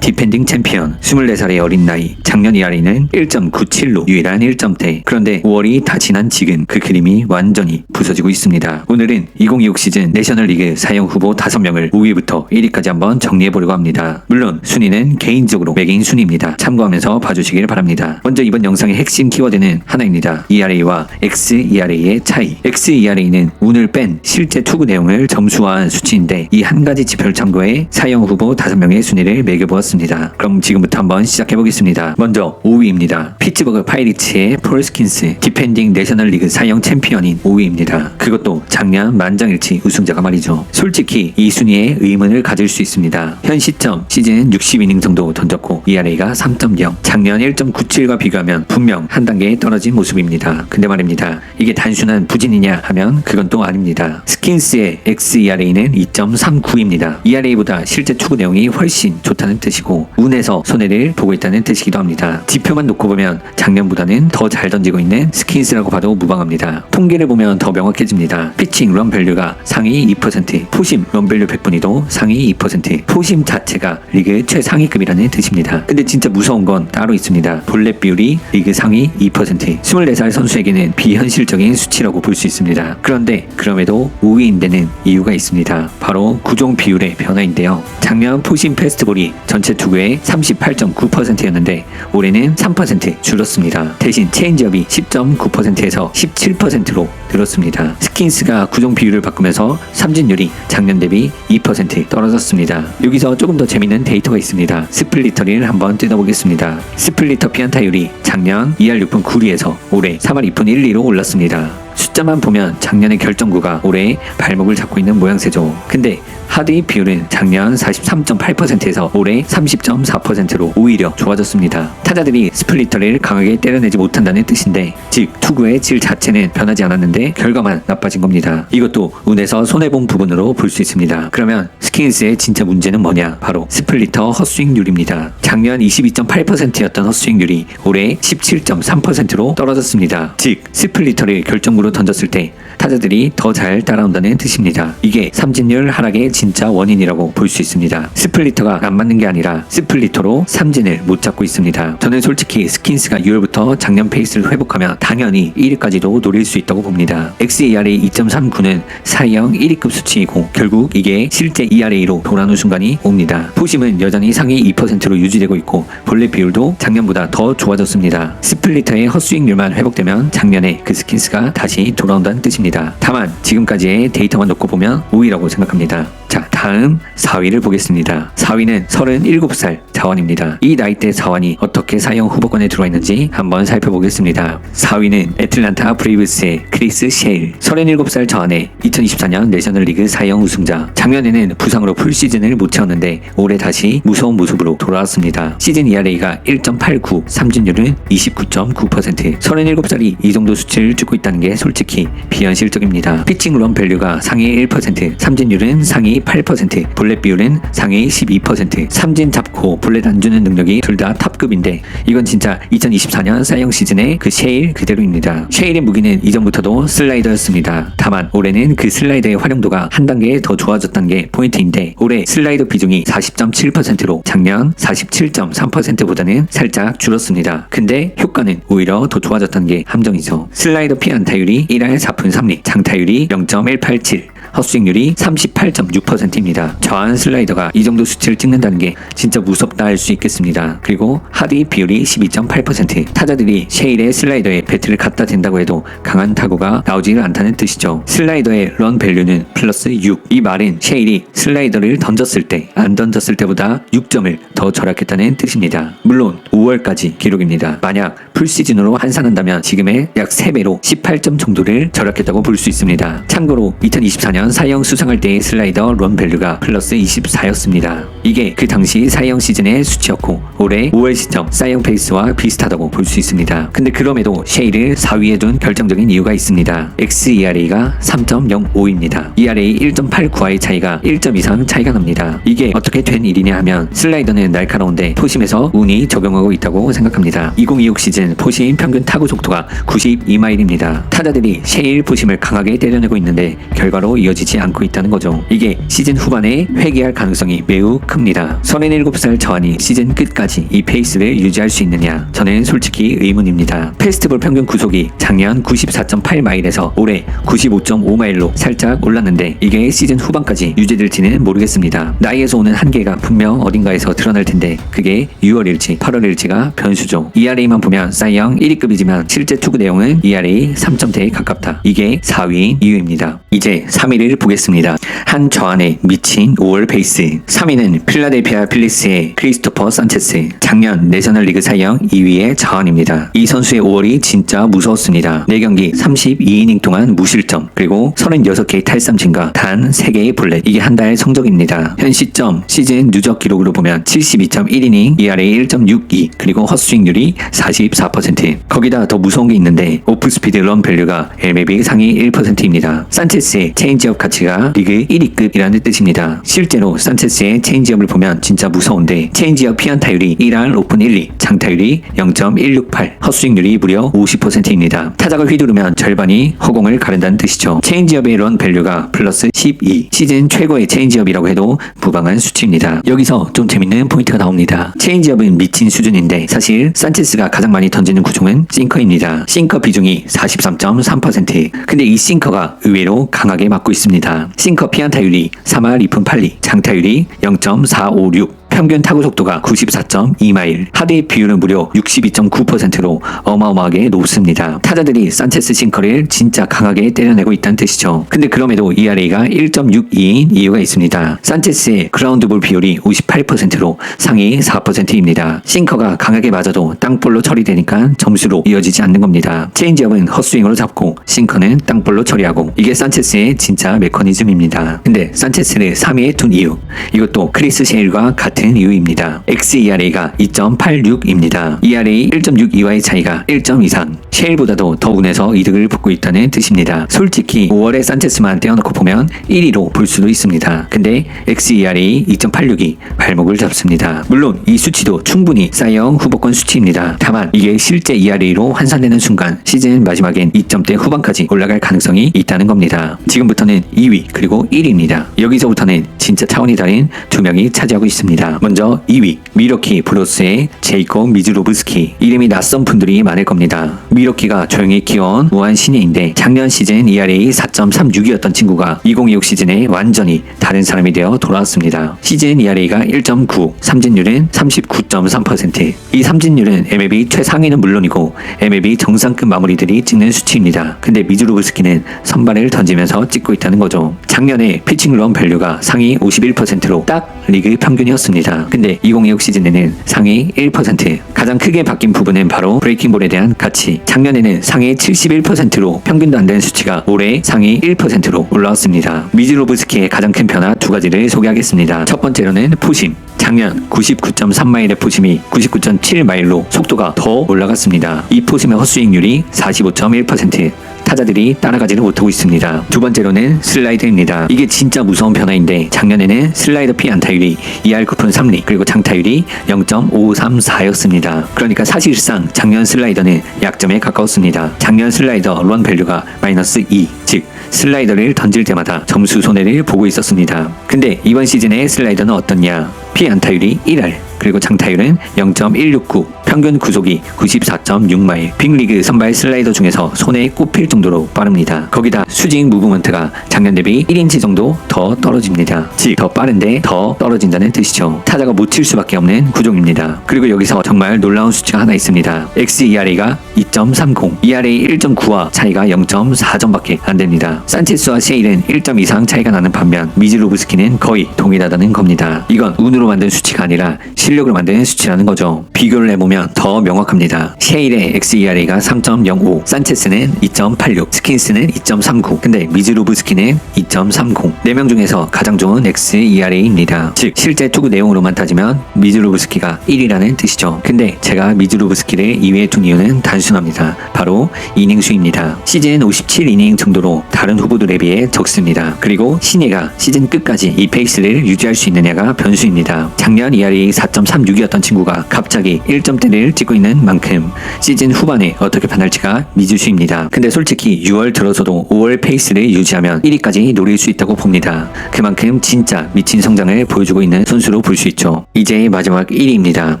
디펜딩 챔피언 24살의 어린 나이, 작년 ERA는 1.97로 유일한 1점대. 그런데 5월이 다 지난 지금 그 그림이 완전히 부서지고 있습니다. 오늘은 2026 시즌 내셔널리그 사형 후보 5명을 5위부터 1위까지 한번 정리해보려고 합니다. 물론 순위는 개인적으로 매긴 순위입니다. 참고하면서 봐주시길 바랍니다. 먼저 이번 영상의 핵심 키워드는 하나입니다. ERA와 XERA의 차이. XERA는 운을 뺀 실제 투구 내용을 점수화한 수치인데 이 한 가지 지표를 참고해 사형 후보 5명의 순위를 매겨보았습니다. 그럼 지금부터 한번 시작해보겠습니다. 먼저 5위입니다. 피츠버그 파이리츠의 폴 스킨스, 디펜딩 내셔널리그 사형 챔피언인 5위입니다. 그것도 작년 만장일치 우승자가 말이죠. 솔직히 이 순위에 의문을 가질 수 있습니다. 현 시점 시즌 60이닝 정도 던졌고 ERA가 3.0, 작년 1.97과 비교하면 분명 한 단계 떨어진 모습입니다. 근데 말입니다. 이게 단순한 부진이냐 하면 그건 또 아닙니다. 스킨스의 XERA는 2.39입니다. ERA보다 실제 투구 내용이 훨씬 좋다는 뜻이고 운에서 손해를 보고 있다는 뜻이기도 합니다. 지표만 놓고 보면 작년보다는 더 잘 던지고 있는 스킨스라고 봐도 무방합니다. 통계를 보면 더 명확해집니다. 피칭 런 밸류가 상위 2%, 포심 런 밸류 100분위도 상위 2%, 포심 자체가 리그 최상위급이라는 뜻입니다. 근데 진짜 무서운 건 따로 있습니다. 볼넷 비율이 리그 상위 2%, 24살 선수에게는 비현실적인 수치라고 볼 수 있습니다. 그런데 그럼에도 5위인 데는 이유가 있습니다. 바로 구종 비율의 변화인데요. 작년 포심 패스트볼이 전체 투구의 38.9%였는데 올해는 3% 줄었습니다. 대신 체인지업이 10.9%에서 17%로 늘었습니다. 스킨스가 구종 비율을 바꾸면서 삼진율이 작년 대비 2% 떨어졌습니다. 여기서 조금 더 재밌는 데이터가 있습니다. 스플리터를 한번 뜯어보겠습니다. 스플리터 피안타율이 작년 2할 6분 9리에서 올해 3할 2분 1리로 올랐습니다. 숫자만 보면 작년의 결정구가 올해 발목을 잡고 있는 모양새죠. 근데 하드히 비율은 작년 43.8%에서 올해 30.4%로 오히려 좋아졌습니다. 타자들이 스플리터를 강하게 때려내지 못한다는 뜻인데, 즉 투구의 질 자체는 변하지 않았는데 결과만 나빠진 겁니다. 이것도 운에서 손해본 부분으로 볼 수 있습니다. 그러면 스킨스의 진짜 문제는 뭐냐? 바로 스플리터 헛스윙률입니다. 작년 22.8%였던 헛스윙률이 올해 17.3%로 떨어졌습니다. 즉 스플리터를 결정구로 던졌을 때 타자들이 더 잘 따라온다는 뜻입니다. 이게 삼진율 하락의 진짜 원인이라고 볼 수 있습니다. 스플리터가 안 맞는 게 아니라 스플리터로 삼진을 못 잡고 있습니다. 저는 솔직히 스킨스가 6월부터 작년 페이스를 회복하면 당연히 1위까지도 노릴 수 있다고 봅니다. XERA 2.39는 사형 1위급 수치이고 결국 이게 실제 ERA로 돌아오는 순간이 옵니다. 포심은 여전히 상위 2%로 유지되고 있고 볼넷 비율도 작년보다 더 좋아졌습니다. 스플리터의 헛스윙률만 회복되면 작년에 그 스킨스가 다시 돌아온다는 뜻입니다. 다만 지금까지의 데이터만 놓고 보면 5위라고 생각합니다. 자, 다음 4위를 보겠습니다. 4위는 37살 자완입니다. 이 나이대 자완이 어떻게 사형 후보권에 들어와 있는지 한번 살펴보겠습니다. 4위는 애틀란타 브레이브스의 크리스 셰일. 37살 자완의 2024년 내셔널리그 사형 우승자. 작년에는 부상으로 풀시즌을 못 채웠는데 올해 다시 무서운 모습으로 돌아왔습니다. 시즌 ERA가 1.89, 삼진율은 29.9%. 37살이 이 정도 수치를 찍고 있다는 게 솔직히 비현실적입니다. 피칭 런 밸류가 상위 1%, 삼진율은 상위 8%, 볼넷 비율은 상위 12%, 삼진 잡고 볼넷 안 주는 능력이 둘 다 탑급인데 이건 진짜 2024년 사형 시즌의 그 셰일 그대로입니다. 셰일의 무기는 이전부터도 슬라이더였습니다. 다만 올해는 그 슬라이더의 활용도가 한 단계 더 좋아졌다는 게 포인트인데 올해 슬라이더 비중이 40.7%로 작년 47.3%보다는 살짝 줄었습니다. 근데 효과는 오히려 더 좋아졌다는 게 함정이죠. 슬라이더 피안타율이 1할 4푼 3리, 장타율이 0.187, 헛스윙률이 38.6%입니다. 저한 슬라이더가 이 정도 수치를 찍는다는 게 진짜 무섭다 할 수 있겠습니다. 그리고 하드 비율이 12.8%. 타자들이 셰일의 슬라이더에 배트를 갖다 댄다고 해도 강한 타구가 나오지는 않다는 뜻이죠. 슬라이더의 런 밸류는 플러스 6. 이 말은 셰일이 슬라이더를 던졌을 때, 안 던졌을 때보다 6점을 더 절약했다는 뜻입니다. 물론 5월까지 기록입니다. 만약 풀시즌으로 환산한다면 지금의 약 3배로 18점 정도를 절약했다고 볼 수 있습니다. 참고로 2024년 사형 수상할 때의 슬라이더 런 밸류가 플러스 24였습니다. 이게 그 당시 사형 시즌의 수치였고 올해 5월 시점 사형 페이스와 비슷하다고 볼 수 있습니다. 근데 그럼에도 셰일을 4위에 둔 결정적인 이유가 있습니다. XERA가 3.05입니다. ERA 1.89와의 차이가 1점 이상 차이가 납니다. 이게 어떻게 된 일이냐 하면 슬라이더는 날카로운데 포심에서 운이 적용하고 있다고 생각합니다. 2026 시즌 포심 평균 타구 속도가 92마일입니다. 타자들이 셰일 포심을 강하게 때려내고 있는데 결과로 이 이어지지 않고 있다는 거죠. 이게 시즌 후반에 회귀할 가능성이 매우 큽니다. 37살 저하니 시즌 끝까지 이 페이스를 유지할 수 있느냐? 저는 솔직히 의문입니다. 페스티벌 평균 구속이 작년 94.8마일에서 올해 95.5마일로 살짝 올랐는데 이게 시즌 후반까지 유지될지는 모르겠습니다. 나이에서 오는 한계가 분명 어딘가에서 드러날 텐데 그게 6월일지 8월일지가 변수죠. ERA만 보면 사이영 1위급이지만 실제 투구 내용은 ERA 3점대에 가깝다. 이게 4위인 이유입니다. 이제 3위를 보겠습니다. 한 저안에 미친 5월 베이스. 3위는 필라델피아 필리스의 크리스토퍼 산체스. 작년 내셔널리그 사이영 2위의 저안입니다. 이 선수의 5월이 진짜 무서웠습니다. 4경기 32이닝 동안 무실점 그리고 36개의 탈삼 진과 단 3개의 볼넷. 이게 한 달 성적입니다. 현 시점 시즌 누적 기록으로 보면 72.1이닝 ERA 1.62 그리고 헛스윙률이 44%. 거기다 더 무서운 게 있는데 오프스피드 런 밸류가 MLB 상위 1%입니다. 산체스의 체인지업 가치가 리그 1위급이라는 뜻입니다. 실제로 산체스의 체인지업을 보면 진짜 무서운데 체인지업 피안타율이 1할 오픈 1리, 장타율이 0.168, 헛스윙률이 무려 50%입니다. 타자가 휘두르면 절반이 허공을 가른다는 뜻이죠. 체인지업의 런 밸류가 플러스 12, 시즌 최고의 체인지업이라고 해도 무방한 수치입니다. 여기서 좀 재밌는 포인트가 나옵니다. 체인지업은 미친 수준인데 사실 산체스가 가장 많이 던지는 구종은 싱커입니다. 싱커 비중이 43.3%. 근데 이 싱커가 의외로 강하게 맞고 있습니다. 싱커 피안타율이 3할 2푼 8리, 장타율이 0.456, 평균 타구 속도가 94.2마일, 하드의 비율은 무려 62.9%로 어마어마하게 높습니다. 타자들이 산체스 싱커를 진짜 강하게 때려내고 있다는 뜻이죠. 근데 그럼에도 ERA가 1.62인 이유가 있습니다. 산체스의 그라운드볼 비율이 58%로 상위 4%입니다. 싱커가 강하게 맞아도 땅볼로 처리되니까 점수로 이어지지 않는 겁니다. 체인지업은 헛스윙으로 잡고 싱커는 땅볼로 처리하고 이게 산체스의 진짜 메커니즘입니다. 근데 산체스를 3위에 둔 이유, 이것도 크리스 셰일과 같은 이유입니다. xERA가 2.86입니다. ERA 1.62와의 차이가 1.23. 셰일보다도 더 운에서 이득을 보고 있다는 뜻입니다. 솔직히 5월에 산체스만 떼어놓고 보면 1위로 볼 수도 있습니다. 근데 xERA 2.86이 발목을 잡습니다. 물론 이 수치도 충분히 사이영 후보권 수치입니다. 다만 이게 실제 ERA로 환산되는 순간 시즌 마지막엔 2점대 후반까지 올라갈 가능성이 있다는 겁니다. 지금부터는 2위 그리고 1위입니다. 여기서부터는 진짜 차원이 다른 두 명이 차지하고 있습니다. 먼저 2위 미러키 브루스의 제이콥 미즈로브스키. 이름이 낯선 분들이 많을 겁니다. 미러키가 조용히 키워온 무한 신예인데 작년 시즌 ERA 4.36이었던 친구가 2026 시즌에 완전히 다른 사람이 되어 돌아왔습니다. 시즌 ERA가 1.9, 삼진율은 39.3%. 이 삼진율은 MLB 최상위는 물론이고 MLB 정상급 마무리들이 찍는 수치입니다. 근데 미즈로브스키는 선발을 던지면서 찍고 있다는 거죠. 작년에 피칭 런 밸류가 상위 51%로 딱 리그 평균이었습니다. 근데 2026 시즌에는 상위 1%. 가장 크게 바뀐 부분은 바로 브레이킹볼에 대한 가치. 작년에는 상위 71%로 평균도 안 되는 수치가 올해 상위 1%로 올라왔습니다. 미즈로브스키의 가장 큰 변화 두 가지를 소개하겠습니다. 첫 번째로는 포심. 작년 99.3마일의 포심이 99.7마일로 속도가 더 올라갔습니다. 이 포심의 헛스윙률이 45.1%. 타자들이 따라가지를 못하고 있습니다. 두 번째로는 슬라이더입니다. 이게 진짜 무서운 변화인데 작년에는 슬라이더 피 안타율이 2할 9푼 3리 그리고 장타율이 0.534였습니다. 그러니까 사실상 작년 슬라이더는 약점에 가까웠습니다. 작년 슬라이더 런 밸류가 마이너스 2, 즉 슬라이더를 던질 때마다 점수 손해를 보고 있었습니다. 근데 이번 시즌의 슬라이더는 어떻냐? 피 안타율이 1할 그리고 장타율은 0.169, 평균 구속이 94.6마일. 빅리그 선발 슬라이더 중에서 손에 꼽힐 정도로 빠릅니다. 거기다 스윙 무브먼트가 작년 대비 1인치 정도 더 떨어집니다. 즉 더 빠른데 더 떨어진다는 뜻이죠. 타자가 못 칠 수밖에 없는 구종입니다. 그리고 여기서 정말 놀라운 수치가 하나 있습니다. xERA가 2.30, ERA 1.9와 차이가 0.4점밖에 안 됩니다. 산체스와 셰일은 1점 이상 차이가 나는 반면 미즈로브스키는 거의 동일하다는 겁니다. 이건 운으로 만든 수치가 아니라 실력으로 만든 수치라는 거죠. 비교를 해보면 더 명확합니다. 셰일의 xERA가 3.05, 산체스는 2.86, 스킨스는 2.39, 근데 미즈로브스키는 2.30. 4명 중에서 가장 좋은 xERA입니다. 즉 실제 투구 내용으로만 따지면 미즈로브스키가 1위라는 뜻이죠. 근데 제가 미즈로브스키를 2위에 둔 이유는 단순합니다. 바로 이닝 수입니다. 시즌 57이닝 정도로 다른 후보들에 비해 적습니다. 그리고 신예가 시즌 끝까지 이 페이스를 유지할 수 있느냐가 변수입니다. 작년 ERA 4. 4.36이었던 친구가 갑자기 1점대를 찍고 있는 만큼 시즌 후반에 어떻게 변할지가 미지수입니다. 근데 솔직히 6월 들어서도 5월 페이스를 유지하면 1위까지 노릴 수 있다고 봅니다. 그만큼 진짜 미친 성장을 보여주고 있는 선수로 볼 수 있죠. 이제 마지막 1위입니다.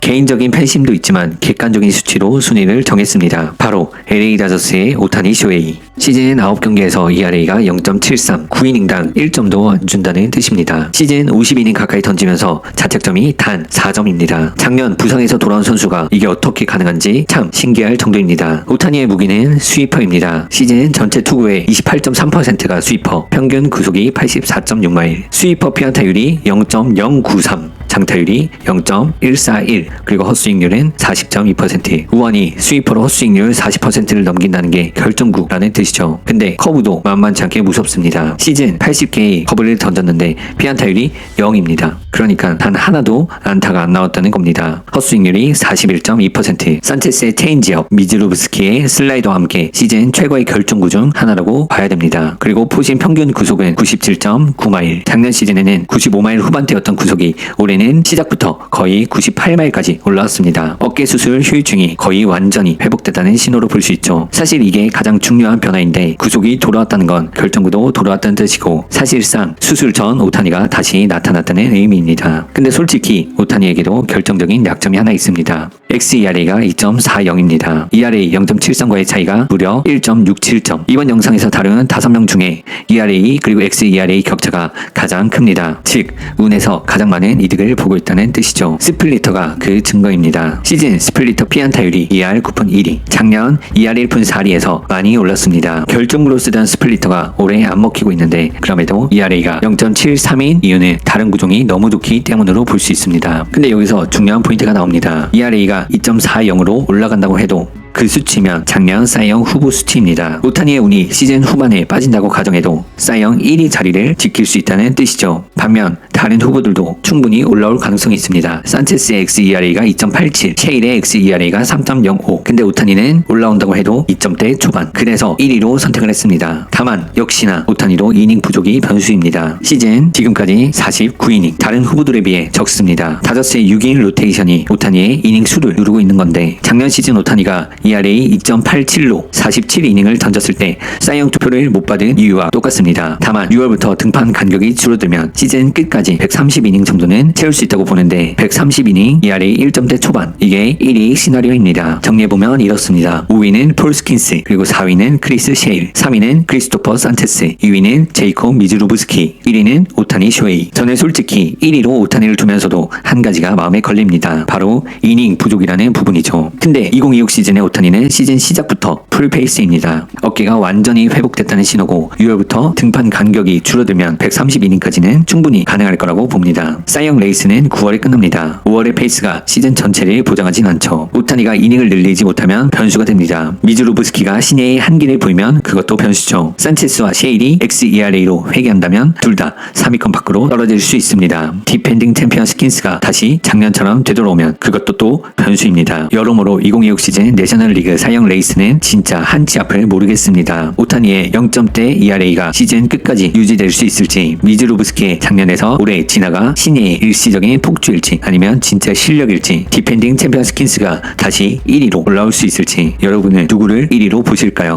개인적인 팬심도 있지만 객관적인 수치로 순위를 정했습니다. 바로 LA 다저스의 오타니 쇼헤이. 시즌 9경기에서 ERA가 0.73, 9이닝당 1점도 안 준다는 뜻입니다. 시즌 50이닝 가까이 던지면서 자책점이 단 4점입니다. 작년 부상에서 돌아온 선수가 이게 어떻게 가능한지 참 신기할 정도입니다. 오타니의 무기는 스위퍼입니다. 시즌 전체 투구의 28.3%가 스위퍼, 평균 구속이 84.6마일, 스위퍼 피안타율이 0.093, 장타율이 0.141, 그리고 헛스윙률은 40.2%. 우원이 스위퍼로 헛스윙률 40%를 넘긴다는 게 결정구라는 뜻이죠. 근데 커브도 만만치 않게 무섭습니다. 시즌 80개의 커브를 던졌는데 피안타율이 0입니다. 그러니까 단 하나도 안타가 안 나왔다는 겁니다. 헛스윙률이 41.2%. 산체스의 체인지업, 미즈루브스키의 슬라이더와 함께 시즌 최고의 결정구 중 하나라고 봐야 됩니다. 그리고 포신 평균 구속은 97.9마일. 작년 시즌에는 95마일 후반대였던 구속이 올해는 시작부터 거의 98마일까지 올라왔습니다. 어깨 수술 후유증이 거의 완전히 회복됐다는 신호로 볼 수 있죠. 사실 이게 가장 중요한 변화인데 구속이 돌아왔다는 건 결정구도 돌아왔다는 뜻이고 사실상 수술 전 오타니가 다시 나타났다는 의미입니다. 근데 솔직히 오타니에게도 결정적인 약점이 하나 있습니다. xERA가 2.40입니다. ERA 0.73과의 차이가 무려 1.67점. 이번 영상에서 다룬 5명 중에 ERA 그리고 xERA 격차가 가장 큽니다. 즉 운에서 가장 많은 이득을 보고 있다는 뜻이죠. 스플리터가 그 증거입니다. 시즌 스플리터 피안타율이 ER 9푼 1위, 작년 ER 1푼 4리에서 많이 올랐습니다. 결정구로 쓰던 스플리터가 올해 안 먹히고 있는데 그럼에도 ERA가 0.73인 이유는 다른 구종이 너무 좋기 때문으로 볼 수 있습니다. 근데 여기서 중요한 포인트가 나옵니다. ERA가 2.40으로 올라간다고 해도 그 수치면 작년 사이영 후보 수치입니다. 오타니의 운이 시즌 후반에 빠진다고 가정해도 사이영 1위 자리를 지킬 수 있다는 뜻이죠. 반면 다른 후보들도 충분히 올라올 가능성이 있습니다. 산체스의 xERA가 2.87, 셰일의 xERA가 3.05. 근데 오타니는 올라온다고 해도 2점대 초반. 그래서 1위로 선택을 했습니다. 다만 역시나 오타니도 이닝 부족이 변수입니다. 시즌 지금까지 49이닝, 다른 후보들에 비해 적습니다. 다저스의 6인 로테이션이 오타니의 이닝 수를 누르고 있는 건데 작년 시즌 오타니가 ERA 2.87로 47이닝을 던졌을 때 사이영 투표를 못 받은 이유와 똑같습니다. 다만 6월부터 등판 간격이 줄어들면 시즌 끝까지 130이닝 정도는 채울 수 있다고 보는데 130이닝 ERA 1점대 초반, 이게 1위 시나리오입니다. 정리해보면 이렇습니다. 5위는 폴 스킨스, 그리고 4위는 크리스 셰일, 3위는 크리스토퍼 산체스, 2위는 제이콥 미즈루브스키, 1위는 오타니 쇼헤이. 저는 솔직히 1위로 오타니를 두면서도 한 가지가 마음에 걸립니다. 바로 이닝 부족이라는 부분이죠. 근데 2026 시즌의 오타니는 시즌 시작부터 풀페이스입니다. 어깨가 완전히 회복됐다는 신호고 6월부터 등판 간격이 줄어들면 130이닝까지는 충분히 가능할 거라고 봅니다. 사이영 레이스는 9월에 끝납니다. 5월의 페이스가 시즌 전체를 보장하진 않죠. 오타니가 이닝을 늘리지 못하면 변수가 됩니다. 미즈루브스키가 신예의 한기를 보이면 그것도 변수죠. 산체스와 셰일이 xERA로 회귀한다면 둘 다 3위권 밖으로 떨어질 수 있습니다. 디펜딩 챔피언 스킨스가 다시 작년처럼 되돌아오면 그것도 또 변수입니다. 여러모로 2026 시즌 내셔널리그 사이영 레이스는 진짜 한치 앞을 모르겠습니다. 오타니의 0점대 ERA가 시즌 끝까지 유지될 수 있을지, 미즈루브스키의 작년에서 올해 지나가 신예의 일시적인 폭주일지, 아니면 진짜 실력일지, 디펜딩 챔피언 스킨스가 다시 1위로 올라올 수 있을지, 여러분은 누구를 1위로 보실까요?